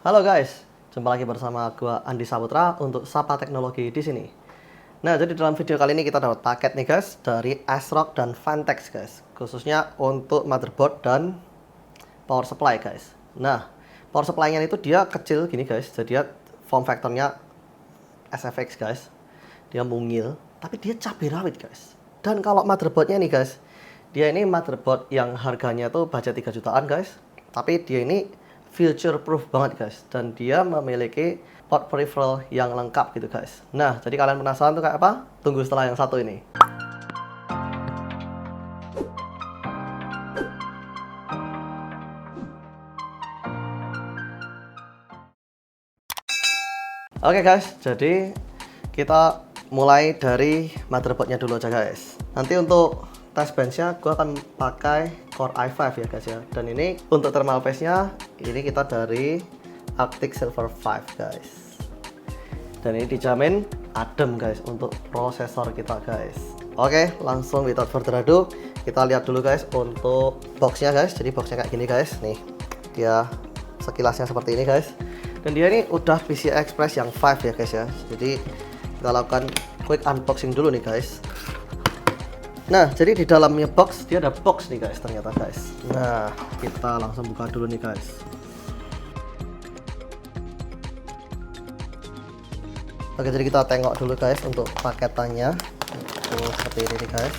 Halo guys, jumpa lagi bersama gua Andi Saputra untuk Sapa Teknologi di sini. Nah, jadi dalam video kali ini kita dapat paket nih guys dari ASRock dan Vantex guys, khususnya untuk motherboard dan power supply guys. Nah, power supply-nya itu dia kecil gini guys, jadi dia form factor-nya SFX guys. Dia mungil, tapi dia cabai rawit guys. Dan kalau motherboard-nya nih guys, dia ini motherboard yang harganya tuh budget 3 jutaan guys, tapi dia ini future proof banget guys, dan dia memiliki port peripheral yang lengkap gitu guys. Nah, jadi kalian penasaran tuh kayak apa? Tunggu setelah yang satu ini. Oke guys, jadi kita mulai dari motherboardnya dulu aja guys. Nanti untuk test benchnya gue akan pakai Core i5 ya guys ya. Dan ini untuk thermal paste-nya ini kita dari Arctic Silver 5 guys. Dan ini dijamin adem guys untuk prosesor kita guys. Oke, langsung without further ado kita lihat dulu guys untuk boxnya guys. Jadi boxnya kayak gini guys. Nih, dia sekilasnya seperti ini guys. Dan dia ini udah PCI Express yang 5 ya guys ya. Jadi kita lakukan quick unboxing dulu nih guys. Nah, jadi di dalamnya box dia ada box nih guys ternyata guys. Nah, kita langsung buka dulu nih guys. Oke, jadi kita tengok dulu guys untuk paketannya. Seperti ini nih guys.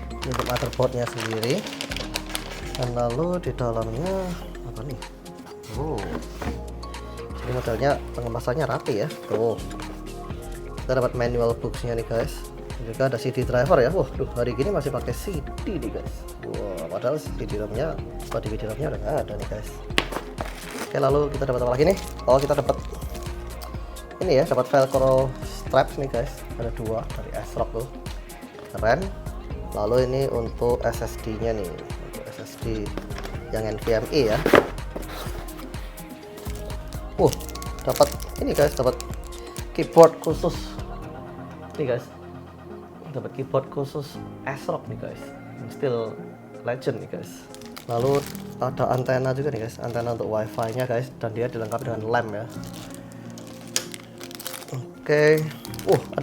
Ini untuk motherboardnya sendiri. Dan lalu di dalamnya apa nih? Oh, jadi modelnya pengemasannya rapi ya. Tuh, kita dapat manual boxnya nih guys. Juga ada CD driver ya. Wah, hari gini masih pakai CD nih guys. Wah, padahal CD RAM-nya, DVD RAM-nya udah nggak ada nih guys. Oke, lalu kita dapat apa lagi nih? Oh, kita dapat ini ya, dapat Velcro straps nih guys. Ada 2 dari ASRock tuh. Keren. Lalu ini untuk SSD-nya nih, untuk SSD yang NVMe ya. Dapat ini guys, dapat keyboard khusus. Nih guys. Dapat keyboard khusus ASRock nih guys, still legend nih guys. Lalu ada antena juga nih guys, antena untuk wifi nya guys, dan dia dilengkapi dengan lem ya. Oke,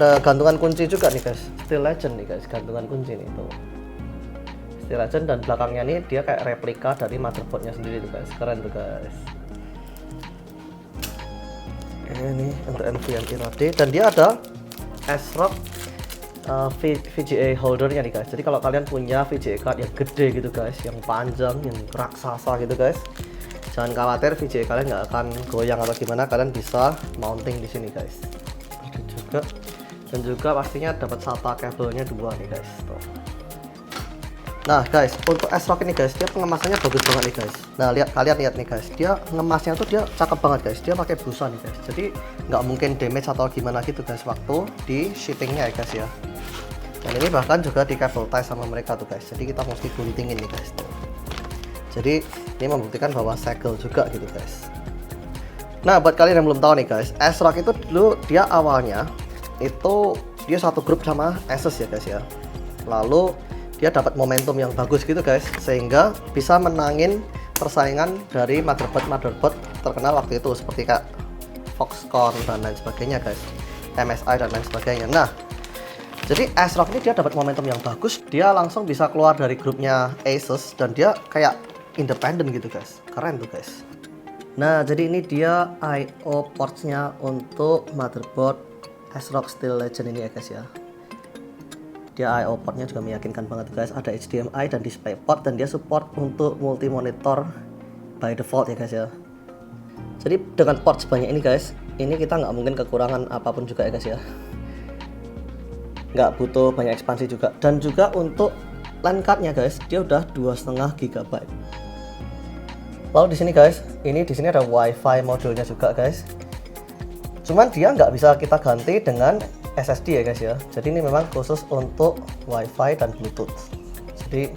ada gantungan kunci juga nih guys, still legend nih guys, gantungan kunci nih tuh, still legend. Dan belakangnya nih dia kayak replika dari motherboardnya sendiri tuh guys, keren tuh guys. Ini untuk NVMe tadi, dan dia ada ASRock VGA holdernya nih guys. Jadi kalau kalian punya VGA card yang gede gitu guys, yang panjang, yang raksasa gitu guys, jangan khawatir, VGA kalian nggak akan goyang atau gimana. Kalian bisa mounting di sini guys. Ada juga, dan juga pastinya dapat SATA kabelnya 2 nih guys. Tuh. Nah guys, untuk ASRock ini guys, dia pengemasannya bagus banget nih guys. Nah, kalian lihat nih guys, dia ngemasnya tuh dia cakep banget guys. Dia pakai busa nih guys, jadi nggak mungkin damage atau gimana gitu guys waktu di shippingnya ya guys ya. Dan ini bahkan juga di cable tie sama mereka tuh guys, jadi kita mesti guntingin nih guys tuh. Jadi ini membuktikan bahwa segel juga gitu guys. Nah, buat kalian yang belum tahu nih guys, ASRock itu dulu dia awalnya itu dia satu grup sama Asus ya guys ya. Lalu dia dapat momentum yang bagus gitu guys, sehingga bisa menangin persaingan dari motherboard terkenal waktu itu seperti kayak Foxconn dan lain sebagainya guys, MSI dan lain sebagainya. Nah, jadi ASRock ini dia dapat momentum yang bagus, dia langsung bisa keluar dari grupnya Asus dan dia kayak independen gitu guys. Keren tuh guys. Nah, jadi ini dia I/O ports-nya untuk motherboard ASRock Steel Legend ini ya guys ya. Dia I/O portnya juga meyakinkan banget guys, ada HDMI dan DisplayPort, dan dia support untuk multi monitor by default ya guys ya. Jadi dengan port sebanyak ini guys, ini kita nggak mungkin kekurangan apapun juga ya guys ya. Nggak butuh banyak ekspansi juga. Dan juga untuk LAN card-nya guys, dia udah 2,5 GB. Lalu di sini guys, di sini ada WiFi modulnya juga guys. Cuman dia nggak bisa kita ganti dengan SSD ya guys ya. Jadi ini memang khusus untuk WiFi dan Bluetooth. Jadi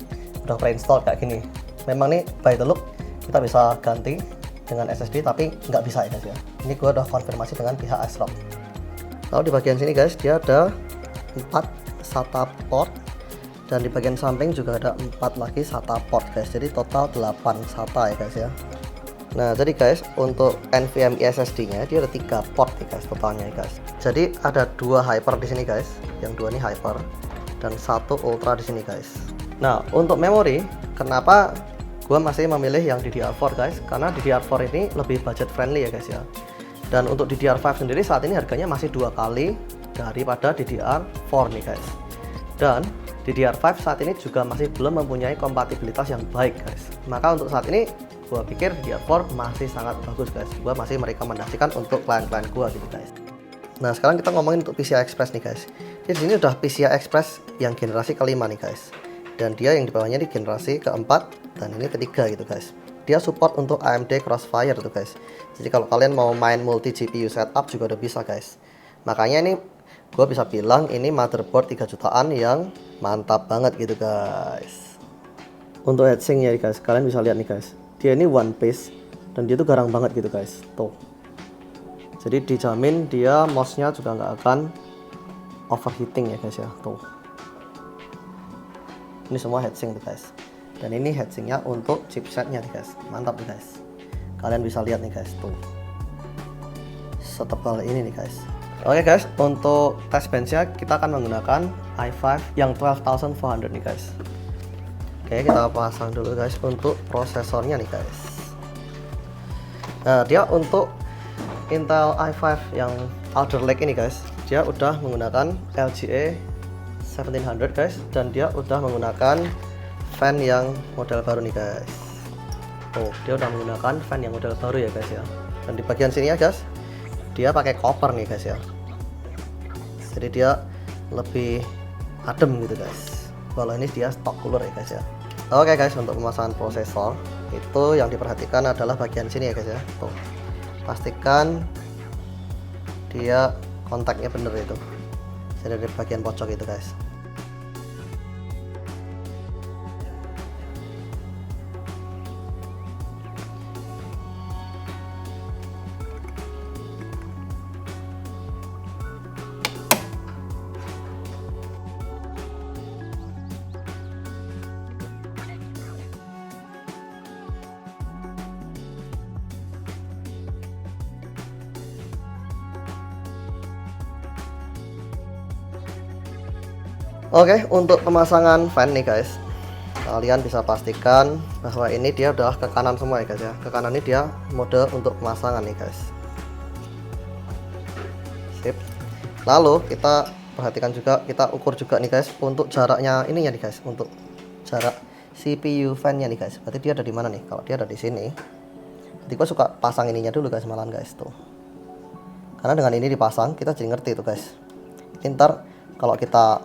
udah pre-install kayak gini. Memang nih by the look kita bisa ganti dengan SSD, tapi nggak bisa ya guys ya. Ini gua udah konfirmasi dengan pihak ASRock. Lalu di bagian sini guys, dia ada 4 SATA port, dan di bagian samping juga ada 4 lagi SATA port guys. Jadi total 8 SATA ya guys ya. Nah, jadi guys, untuk NVMe SSD-nya dia ada 3 port nih guys totalnya guys. Jadi ada 2 hyper di sini guys. Yang 2 ini hyper dan 1 ultra di sini guys. Nah, untuk memori, kenapa gua masih memilih yang DDR4 guys? Karena DDR4 ini lebih budget friendly ya guys ya. Dan untuk DDR5 sendiri saat ini harganya masih 2 kali daripada DDR4 nih guys. Dan DDR5 saat ini juga masih belum mempunyai kompatibilitas yang baik guys. Maka untuk saat ini gua pikir DDR4 masih sangat bagus guys. Gua masih merekomendasikan untuk klien-klien gua gitu guys. Nah, sekarang kita ngomongin untuk PCI Express nih guys. Di sini udah PCI Express yang generasi kelima nih guys. Dan dia yang di bawahnya di generasi keempat dan ini ketiga gitu guys. Dia support untuk AMD Crossfire tuh guys. Jadi kalau kalian mau main multi GPU setup juga udah bisa guys. Makanya ini gua bisa bilang ini motherboard 3 jutaan yang mantap banget gitu guys. Untuk heatsinknya guys, kalian bisa lihat nih guys. Dia ini one piece dan dia tuh garang banget gitu guys. Tuh. Jadi dijamin dia mouse-nya juga nggak akan overheating ya guys ya. Tuh. Ini semua heatsink tuh guys. Dan ini heatsinknya untuk chipsetnya nih guys. Mantap nih guys. Kalian bisa lihat nih guys. Tuh. Setebal ini nih guys. Oke guys, untuk test bench-nya kita akan menggunakan i5 yang 12400 nih guys. Oke, kita pasang dulu guys untuk prosesornya nih guys. Nah, dia untuk Intel i5 yang Alder Lake ini guys, dia udah menggunakan LGA 1700 guys, dan dia udah menggunakan fan yang model baru nih guys. Oh, dia udah menggunakan fan yang model baru ya guys ya. Dan di bagian sini ya guys, dia pakai copper nih guys ya. Jadi dia lebih adem gitu guys. Kalau ini dia stock cooler ya guys ya. Oke guys, untuk pemasangan prosesor itu yang diperhatikan adalah bagian sini ya guys ya. Tuh. Pastikan dia kontaknya bener itu. Jadi dari bagian pojok itu guys. Oke, untuk pemasangan fan nih guys, kalian bisa pastikan bahwa ini dia udah ke kanan semua ya guys ya. Ke kanan ini dia mode untuk pemasangan nih guys. Sip. Lalu kita perhatikan juga, kita ukur juga nih guys untuk jaraknya ininya nih guys, untuk jarak CPU fan-nya nih guys. Berarti dia ada di mana nih? Kalau dia ada di sini, nanti gua suka pasang ininya dulu guys, malahan guys tuh. Karena dengan ini dipasang, kita jadi ngerti tuh guys. Ntar kalau kita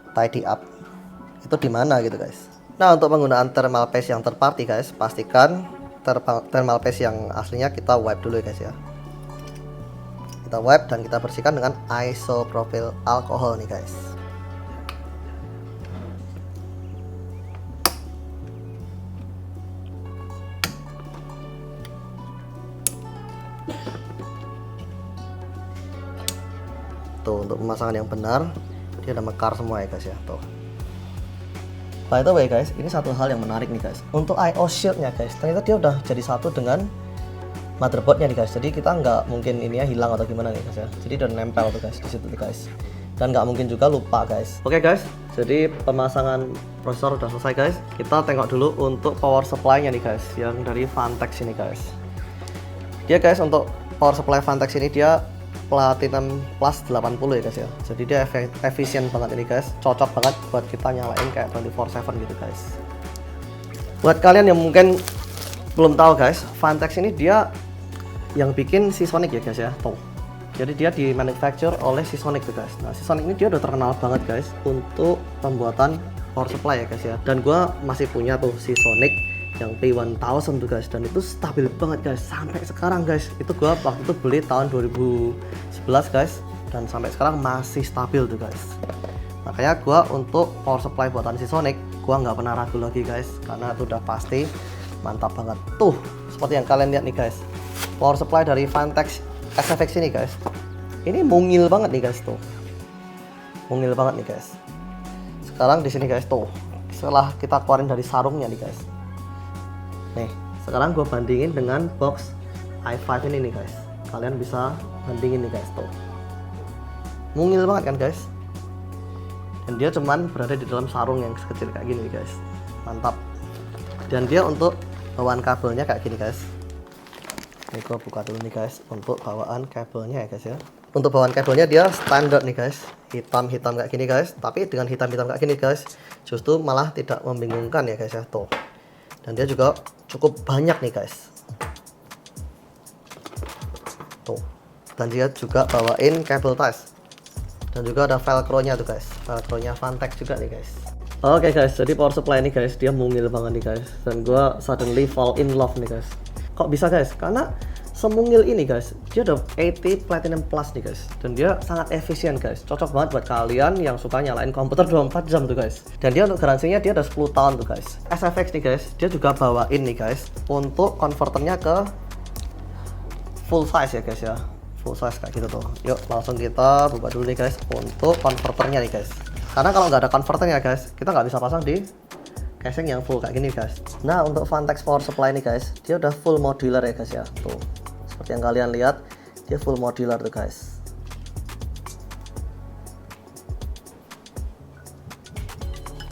tidy up itu di mana gitu guys. Nah, untuk penggunaan thermal paste yang third party guys, pastikan thermal paste yang aslinya kita wipe dulu ya guys ya. Kita wipe dan kita bersihkan dengan isopropyl alcohol nih guys. Tuh, untuk pemasangan yang benar dia udah mekar semua ya guys ya. Tuh. By the way guys, ini satu hal yang menarik nih guys. Untuk IO shieldnya guys, ternyata dia udah jadi satu dengan motherboardnya nih guys. Jadi kita nggak mungkin ini ya hilang atau gimana nih guys ya. Jadi udah nempel tuh guys di situ tuh guys. Dan nggak mungkin juga lupa guys. Oke guys, jadi pemasangan prosesor udah selesai guys. Kita tengok dulu untuk power supply-nya nih guys, yang dari Vantex ini guys. Dia guys untuk power supply Vantex ini dia Platinum Plus 80 ya guys ya. Jadi dia efisien banget ini guys, cocok banget buat kita nyalain kayak 24/7 gitu guys. Buat kalian yang mungkin belum tahu guys, Vantex ini dia yang bikin Seasonic ya guys ya. Tuh. Jadi dia di manufacture oleh Seasonic tuh guys. Nah, Seasonic ini dia udah terkenal banget guys untuk pembuatan power supply ya guys ya. Dan gua masih punya tuh Seasonic yang P1000 tuh guys, dan itu stabil banget guys sampai sekarang guys. Itu gua waktu itu beli tahun 2011 guys, dan sampai sekarang masih stabil tuh guys. Makanya gua untuk power supply buatan Seasonic gua nggak pernah ragu lagi guys, karena itu udah pasti mantap banget. Tuh, seperti yang kalian lihat nih guys, power supply dari Vantex SFX ini guys, ini mungil banget nih guys. Tuh, mungil banget nih guys. Sekarang di sini guys, tuh setelah kita keluarin dari sarungnya nih guys, nih Sekarang gue bandingin dengan box i5 ini nih guys. Kalian bisa bandingin nih guys, tuh mungil banget kan guys. Dan dia cuman berada di dalam sarung yang sekecil kayak gini guys, mantap. Dan dia untuk bawaan kabelnya kayak gini guys. Ini gue buka dulu nih guys untuk bawaan kabelnya ya guys ya. Untuk bawaan kabelnya dia standar nih guys, hitam-hitam kayak gini guys. Tapi dengan hitam-hitam kayak gini guys, justru malah tidak membingungkan ya guys ya, tuh. Dan dia juga cukup banyak nih guys, tuh. Dan dia juga bawain kabel tas. Dan juga ada velcro-nya tuh guys, velcro-nya Vantex juga nih guys. Oke guys, jadi power supply ini guys, dia mungil banget nih guys. Dan gua suddenly fall in love nih guys. Kok bisa guys? Karena semungil ini guys, dia ada 80 Platinum Plus nih guys. Dan dia sangat efisien guys, cocok banget buat kalian yang suka nyalain komputer 24 jam tuh guys. Dan dia untuk garansinya dia ada 10 tahun tuh guys. SFX nih guys, dia juga bawain nih guys untuk konverternya ke full size ya guys ya, full size kayak gitu tuh. Yuk langsung kita buka dulu nih guys untuk konverternya nih guys. Karena kalau nggak ada konverternya guys, kita nggak bisa pasang di casing yang full kayak gini guys. Nah untuk Vantex power supply ini guys, dia udah full modular ya guys ya, tuh. Seperti yang kalian lihat, dia full modular tuh guys.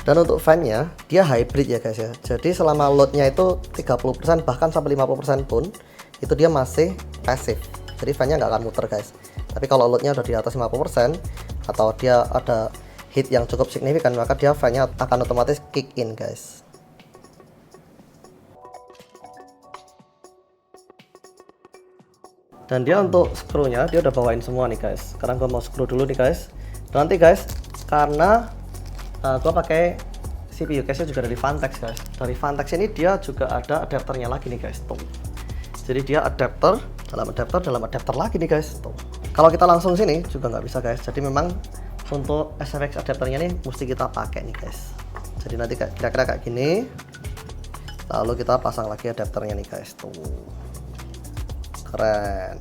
Dan untuk fan-nya, dia hybrid ya guys ya. Jadi selama load-nya itu 30% bahkan sampai 50% pun, itu dia masih pasif. Jadi fan-nya nggak akan muter guys. Tapi kalau load-nya udah di atas 50% atau dia ada heat yang cukup signifikan, maka dia fan-nya akan otomatis kick in guys. Dan dia untuk skrunya dia udah bawain semua nih guys. Sekarang gue mau screw dulu nih guys. Dan nanti guys, karena gue pakai CPU case-nya juga dari Vantex guys. Dari Vantex ini dia juga ada adapternya lagi nih guys, tuh. Jadi dia adapter dalam adapter lagi nih guys, tuh. Kalau kita langsung sini juga nggak bisa guys. Jadi memang untuk SFX adapternya nih mesti kita pakai nih guys. Jadi nanti kira-kira kayak gini. Lalu kita pasang lagi adapternya nih guys, tuh. Keren.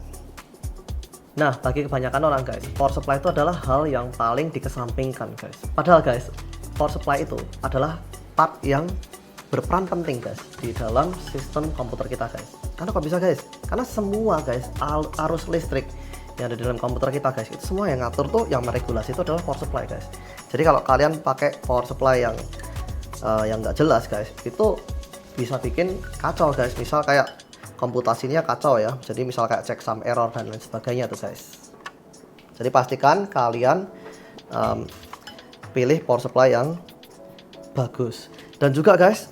Nah, bagi kebanyakan orang guys, power supply itu adalah hal yang paling dikesampingkan guys. Padahal guys, power supply itu adalah part yang berperan penting guys di dalam sistem komputer kita guys. Karena kok bisa guys? Karena semua guys arus listrik yang ada di dalam komputer kita guys, itu semua yang ngatur tuh, yang meregulasi itu adalah power supply guys. Jadi kalau kalian pakai power supply yang nggak jelas guys, itu bisa bikin kacau guys. Misal kayak komputasinya kacau ya, jadi misal kayak checksum error dan lain sebagainya tuh guys. Jadi pastikan kalian pilih power supply yang bagus. Dan juga guys,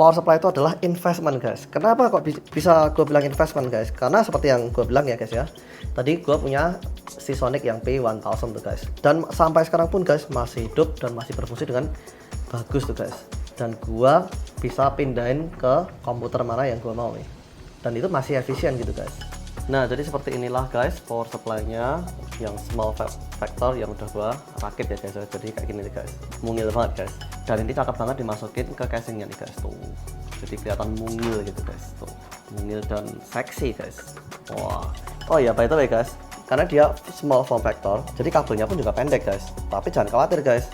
power supply itu adalah investment guys. Kenapa kok bisa gue bilang investment guys? Karena seperti yang gue bilang ya guys ya, tadi gue punya Seasonic yang P1000 tuh guys, dan sampai sekarang pun guys masih hidup dan masih berfungsi dengan bagus tuh guys. Dan gue bisa pindahin ke komputer mana yang gue mau nih, dan itu masih efisien gitu guys. Nah jadi seperti inilah guys power supply-nya yang small factor yang udah gua rakit ya guys. Jadi kayak gini nih guys, mungil banget guys. Dan ini cakep banget dimasukin ke casingnya nih guys, tuh. Jadi kelihatan mungil gitu guys, tuh. Mungil dan seksi guys. Wah. Oh iya, by the way guys, karena dia small form factor, jadi kabelnya pun juga pendek guys. Tapi jangan khawatir guys,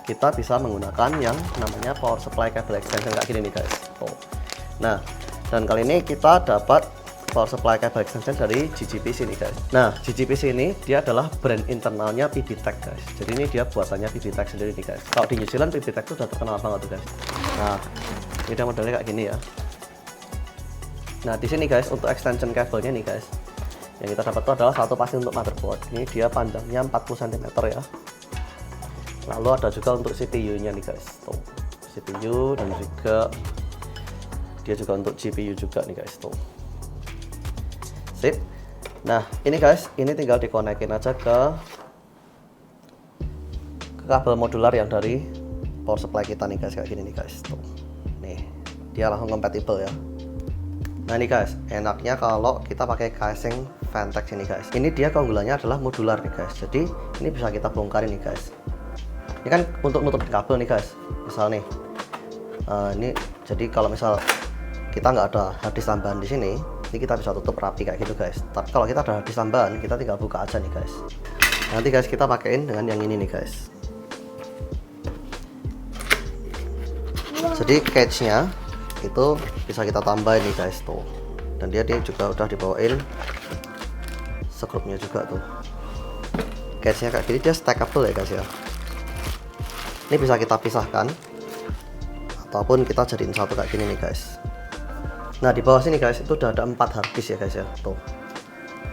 kita bisa menggunakan yang namanya power supply cable extension kayak gini nih guys, tuh. Nah, dan kali ini kita dapat power supply cable extension dari GGPC nih guys. Nah, GGPC ini dia adalah brand internalnya PBTech guys. Jadi ini dia buatannya PBTech sendiri nih guys. Kalau di New Zealand PBTech itu udah terkenal banget tuh guys. Nah, ini dia modelnya kayak gini ya. Nah, di sini guys untuk extension kabelnya nih guys, yang kita dapat itu adalah satu pasti untuk motherboard. Ini dia panjangnya 40 cm ya. Lalu ada juga untuk CPU-nya nih guys. Tuh, CPU dan juga dia juga untuk GPU juga nih guys, tuh. Sip. Nah ini guys, ini tinggal dikonekin aja ke kabel modular yang dari power supply kita nih guys, kayak gini nih guys, tuh. Nih dia langsung compatible ya. Nah ini guys, enaknya kalau kita pakai casing Vantex ini guys, ini dia keunggulannya adalah modular nih guys. Jadi ini bisa kita bongkarin nih guys. Ini kan untuk nutupin kabel nih guys. Misal nih ini, jadi kalau misal kita nggak ada harddisk tambahan di sini, ini kita bisa tutup rapi kayak gitu guys. Tapi kalau kita ada harddisk tambahan, kita tinggal buka aja nih guys. Nanti guys kita pakein dengan yang ini nih guys. Jadi catch-nya itu bisa kita tambah ini guys tuh. Dan dia juga udah dibawain skrupnya juga tuh. Case-nya kayak gini, dia stackable ya guys ya. Ini bisa kita pisahkan ataupun kita jadiin satu kayak gini nih guys. Nah di bawah sini guys itu udah ada 4 harddisk ya guys ya tuh.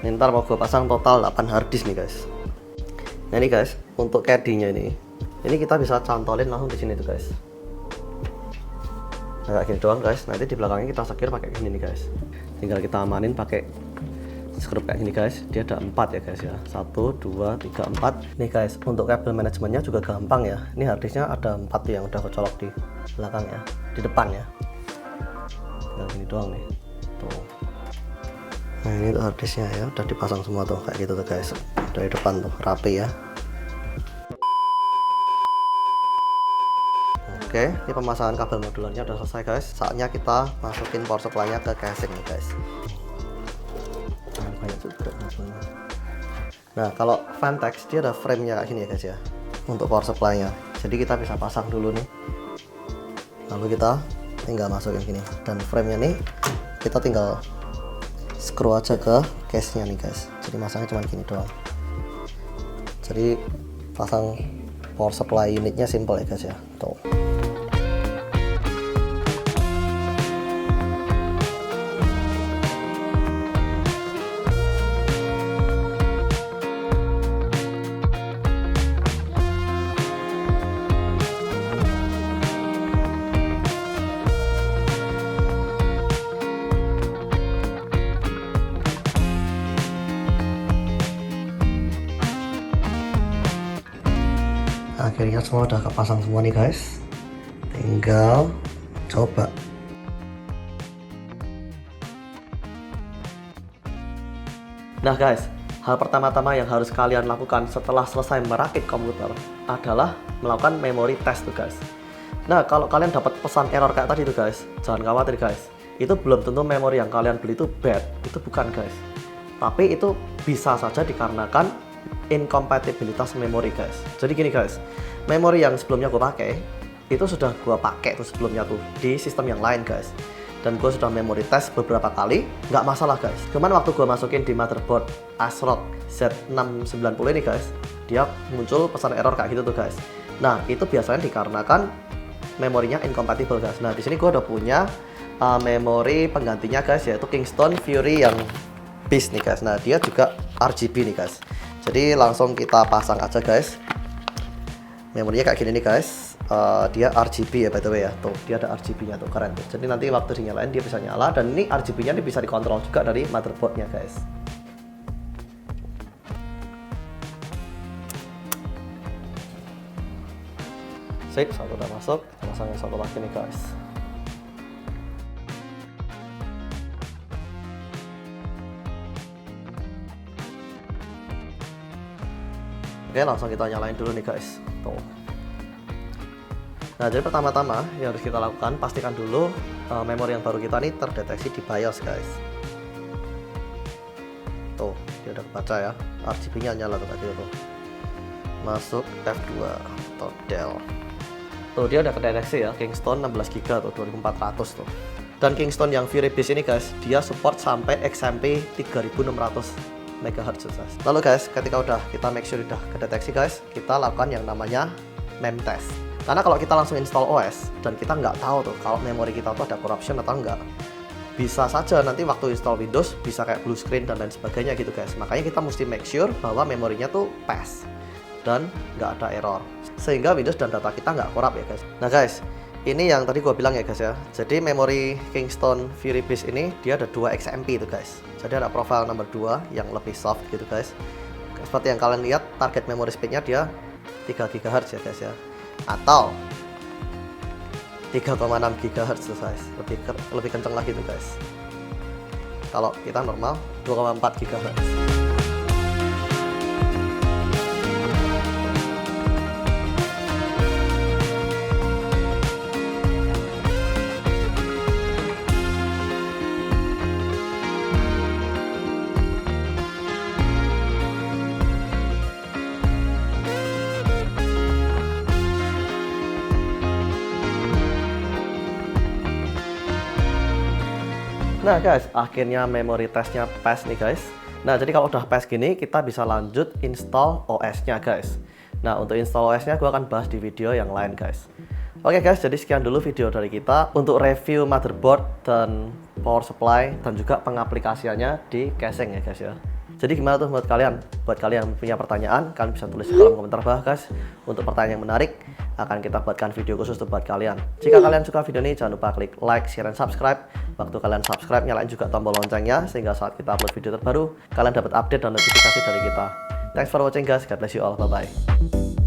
Ini ntar mau gue pasang total 8 harddisk nih guys. Nah ini guys untuk caddy-nya ini kita bisa cantolin langsung di sini tuh guys. Nah kayak gini doang guys. Nanti di belakangnya kita secure pakai gini nih guys. Tinggal kita amanin pakai skrup kayak gini guys. Dia ada 4 ya guys ya. 1, 2, 3, 4. Nih guys, untuk kabel manajemennya juga gampang ya. Ini harddisknya ada 4 tuh yang udah kecolok di belakang ya, di depan ya. Tinggal gini doang nih. Tuh. Nah ini tuh harddisknya ya, udah dipasang semua tuh kayak gitu tuh guys. Dari depan tuh rapi ya. Oke, ini pemasangan kabel modularnya udah selesai guys. Saatnya kita masukin power supply-nya ke casing nih guys. Banyak juga. Nah kalau Vantex dia ada frame-nya kayak gini ya guys ya, untuk power supply-nya. Jadi kita bisa pasang dulu nih. Lalu kita tinggal masukin gini. Dan frame-nya nih kita tinggal screw aja ke case-nya nih guys. Jadi masangnya cuma gini doang. Jadi pasang power supply unitnya simple ya guys ya. Tuh. Akhirnya semua udah kepasang semua nih guys, tinggal coba. Nah guys, hal pertama-tama yang harus kalian lakukan setelah selesai merakit komputer adalah melakukan memory test tuh guys. Nah kalau kalian dapat pesan error kayak tadi tuh guys, jangan khawatir guys, itu belum tentu memori yang kalian beli itu bad, itu bukan guys. Tapi itu bisa saja dikarenakan inkompatibilitas memori guys. Jadi gini guys, memori yang sebelumnya gue pakai itu sudah gue pakai tuh sebelumnya tuh di sistem yang lain guys. Dan gue sudah memory test beberapa kali, nggak masalah guys. Cuman waktu gue masukin di motherboard ASRock Z690 ini guys, dia muncul pesan error kayak gitu tuh guys. Nah itu biasanya dikarenakan memorinya incompatible guys. Nah di sini gue udah punya memori penggantinya guys, yaitu Kingston Fury yang Beast nih guys. Nah dia juga RGB nih guys. Jadi langsung kita pasang aja guys. Memorinya kayak gini nih guys. Dia RGB ya by the way ya. Tuh dia ada RGB nya tuh, keren tuh. Jadi nanti waktu dinyalain dia bisa nyala. Dan ini RGB nya ini bisa dikontrol juga dari motherboardnya guys. Sip, satu udah masuk. Kita pasang yang satu lagi nih guys. Oke, langsung kita nyalain dulu nih guys. Tuh. Nah, jadi pertama-tama yang harus kita lakukan, pastikan dulu memori yang baru kita nih terdeteksi di BIOS guys. Tuh, dia udah kebaca ya. RGB-nya nyala tuh tadi tuh. Masuk F2 atau Dell. Tuh, dia udah kedeteksi ya, Kingston 16GB tuh, 2400 tuh. Dan Kingston yang Fury Beast ini guys, dia support sampai XMP 3600 MHz guys. Lalu guys, ketika udah kita make sure udah kedeteksi guys, kita lakukan yang namanya mem test. Karena kalau kita langsung install OS dan kita nggak tahu tuh kalau memori kita tuh ada corruption atau enggak, bisa saja nanti waktu install Windows bisa kayak blue screen dan lain sebagainya gitu guys. Makanya kita mesti make sure bahwa memorinya tuh pas dan nggak ada error, sehingga Windows dan data kita nggak korup ya guys. Nah guys, ini yang tadi gue bilang ya guys ya. Jadi memori Kingston Fury Beast ini dia ada 2 XMP itu guys. Jadi ada profile nomor 2 yang lebih soft gitu guys. Seperti yang kalian lihat, target memory speednya dia 3 GHz ya guys ya. Atau 3,6 GHz tuh guys. Lebih kenceng lagi tuh guys. Kalau kita normal 2,4 GHz. Nah guys, akhirnya memory testnya pas nih guys. Nah jadi kalau udah pas gini, kita bisa lanjut install OS-nya guys. Nah untuk install OS-nya gue akan bahas di video yang lain guys. Oke guys, jadi sekian dulu video dari kita untuk review motherboard dan power supply dan juga pengaplikasiannya di casing ya guys ya. Jadi gimana tuh buat kalian? Buat kalian yang punya pertanyaan, kalian bisa tulis di kolom komentar bawah guys. Untuk pertanyaan yang menarik, akan kita buatkan video khusus untuk buat kalian. Jika kalian suka video ini, jangan lupa klik like, share, dan subscribe. Waktu kalian subscribe, nyalain juga tombol loncengnya, sehingga saat kita upload video terbaru, kalian dapat update dan notifikasi dari kita. Thanks for watching guys, God bless you all, bye-bye.